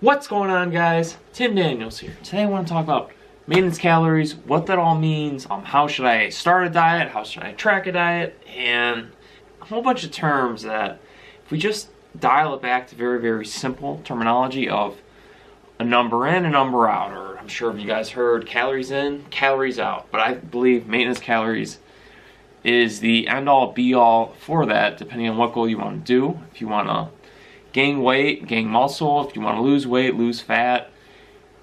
What's going on, guys? Tim Daniels here. Today I want to talk about maintenance calories, what that all means, how should I start a diet, how should I track a diet, and a whole bunch of terms that if we just dial it back to very, very simple terminology of a number in, a number out, or I'm sure you guys heard calories in, calories out, but I believe maintenance calories is the end-all be-all for that, depending on what goal you want to do. If you want to gain weight, gain muscle, if you want to lose weight, lose fat,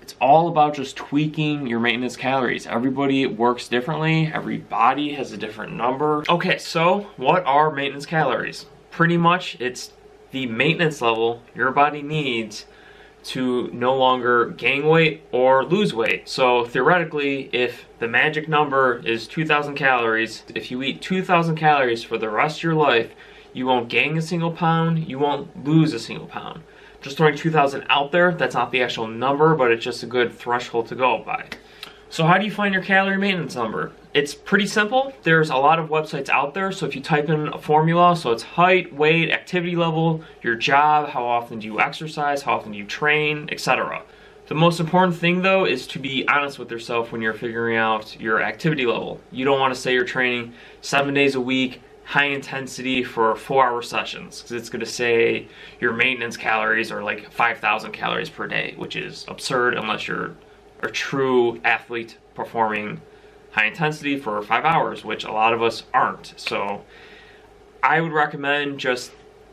it's all about just tweaking your maintenance calories. Everybody works differently, every body has a different number. Okay, so what are maintenance calories? Pretty much it's the maintenance level your body needs to no longer gain weight or lose weight. So theoretically, if the magic number is 2,000 calories, if you eat 2,000 calories for the rest of your life, you won't gain a single pound, you won't lose a single pound. Just throwing 2,000 out there, that's not the actual number, but it's just a good threshold to go by. So how do you find your calorie maintenance number? It's pretty simple. There's a lot of websites out there, so if you type in a formula, so it's height, weight, activity level, your job, how often do you exercise, how often do you train, etc. The most important thing though is to be honest with yourself when you're figuring out your activity level. You don't want to say you're training 7 days a week, high intensity for 4-hour sessions, because it's going to say your maintenance calories are like 5,000 calories per day, which is absurd unless you're a true athlete performing high intensity for 5 hours, which a lot of us aren't. So I would recommend just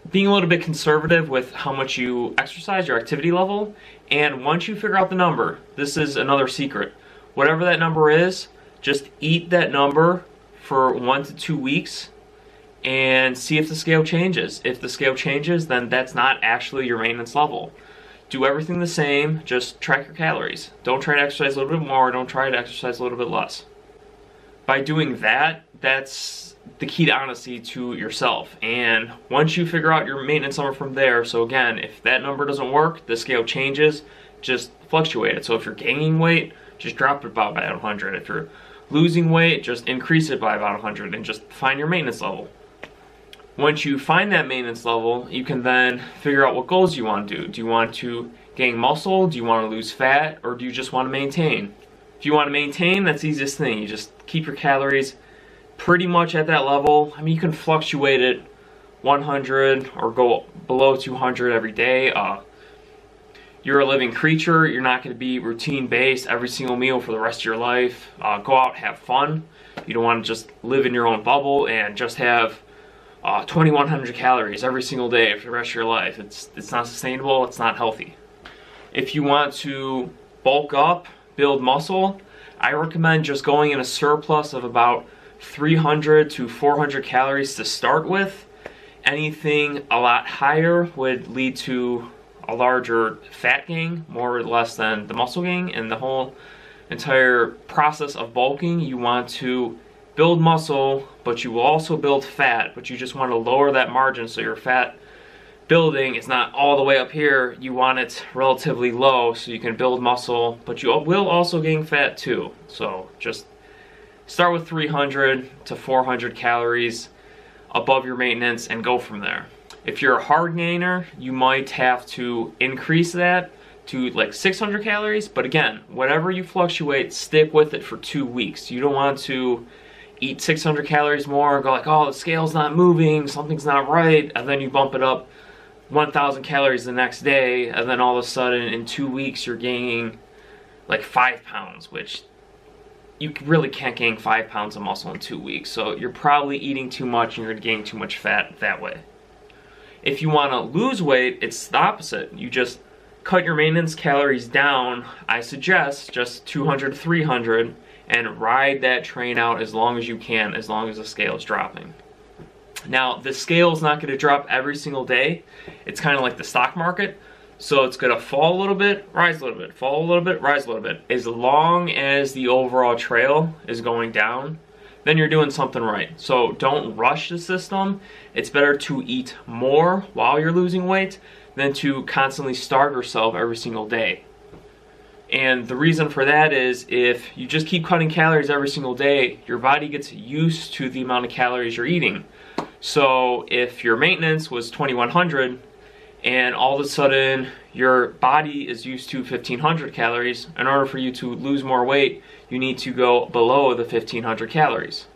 being a little bit conservative with how much you exercise, your activity level, and once you figure out the number, this is another secret. Whatever that number is, just eat that number for 1 to 2 weeks and see if the scale changes. If the scale changes, then that's not actually your maintenance level. Do everything the same, just track your calories. Don't try to exercise a little bit more, don't try to exercise a little bit less. By doing that, that's the key to honesty to yourself. And once you figure out your maintenance number from there, so again, if that number doesn't work, the scale changes, just fluctuate it. So if you're gaining weight, just drop it by about 100. If you're losing weight, just increase it by about 100 and just find your maintenance level. Once you find that maintenance level, you can then figure out what goals you want to do. Do you want to gain muscle? Do you want to lose fat? Or do you just want to maintain? If you want to maintain, that's the easiest thing. You just keep your calories pretty much at that level. I mean, you can fluctuate it 100 or go below 200 every day. You're a living creature. You're not going to be routine-based every single meal for the rest of your life. Go out, have fun. You don't want to just live in your own bubble and just have 2,100 calories every single day for the rest of your life. It's not sustainable, it's not healthy. If you want to bulk up, build muscle, I recommend just going in a surplus of about 300 to 400 calories to start with. Anything a lot higher would lead to a larger fat gain, more or less than the muscle gain. And the whole entire process of bulking, you want to build muscle, but you will also build fat, but you just want to lower that margin so your fat building is not all the way up here. You want it relatively low so you can build muscle, but you will also gain fat too. So just start with 300 to 400 calories above your maintenance and go from there. If you're a hard gainer, you might have to increase that to like 600 calories, but again, whatever you fluctuate, stick with it for 2 weeks. You don't want to eat 600 calories more and go like, oh, the scale's not moving, something's not right, and then you bump it up 1,000 calories the next day, and then all of a sudden in 2 weeks you're gaining like 5 pounds, which you really can't gain 5 pounds of muscle in 2 weeks. So you're probably eating too much and you're gaining too much fat that way. If you want to lose weight, it's the opposite. You just cut your maintenance calories down. I suggest just 200 to 300 and ride that train out as long as you can, as long as the scale is dropping. Now, the scale is not going to drop every single day. It's kind of like the stock market. So it's going to fall a little bit, rise a little bit, fall a little bit, rise a little bit. As long as the overall trail is going down, then you're doing something right. So don't rush the system. It's better to eat more while you're losing weight than to constantly starve yourself every single day. And the reason for that is if you just keep cutting calories every single day, your body gets used to the amount of calories you're eating. So if your maintenance was 2,100 and all of a sudden your body is used to 1500 calories. In order for you to lose more weight, you need to go below the 1500 calories.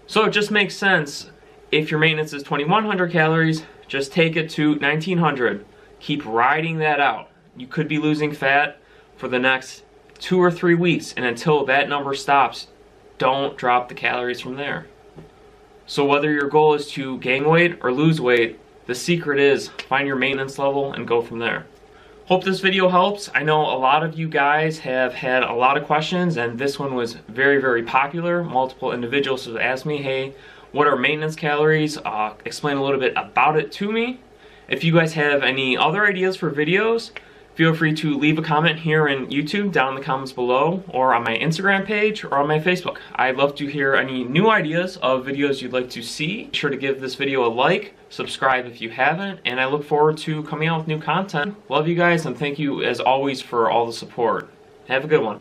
So it just makes sense. If your maintenance is 2100 calories, just take it to 1900. Keep riding that out. You could be losing fat for the next 2 or 3 weeks, and until that number stops, don't drop the calories from there. So whether your goal is to gain weight or lose weight, the secret is find your maintenance level and go from there. Hope this video helps. I know a lot of you guys have had a lot of questions, and this one was very, very popular. Multiple individuals have asked me, hey, what are maintenance calories? Explain a little bit about it to me. If you guys have any other ideas for videos, feel free to leave a comment here in YouTube down in the comments below, or on my Instagram page, or on my Facebook. I'd love to hear any new ideas of videos you'd like to see. Be sure to give this video a like, subscribe if you haven't, and I look forward to coming out with new content. Love you guys, and thank you as always for all the support. Have a good one.